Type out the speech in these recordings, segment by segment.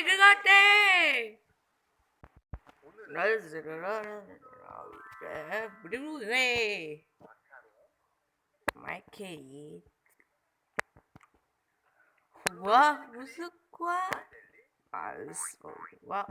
Regarde. Blueue Gelee. Merci. 무슨 과? 알았어. 알았어. 와.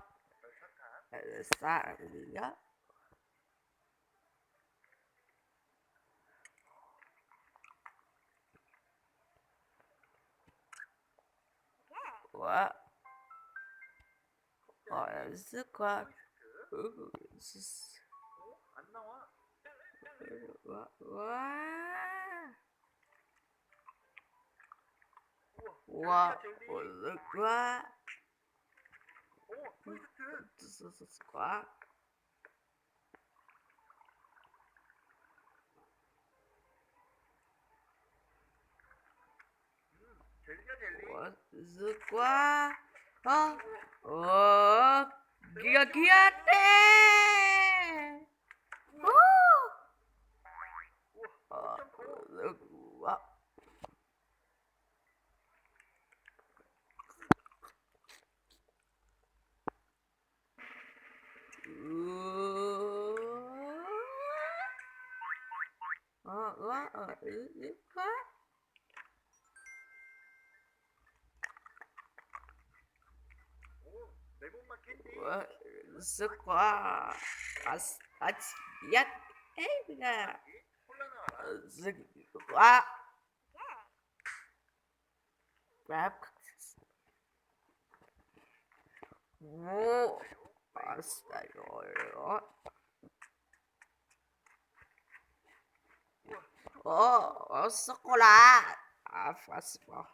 알았어. 안 나와. 와. 젤리. 와. 토스트. 와. 젤리야 젤리. 와. 귀엽대. 엄청 커. 와. 레몬맛 캔디. 와. 야, 에이가. 콜라 나와라. 와. 랩. 오. 아싸요. 초콜릿. 봤어.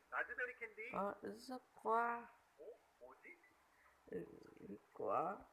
라즈베리 캔디. 과. 뭐지? 과.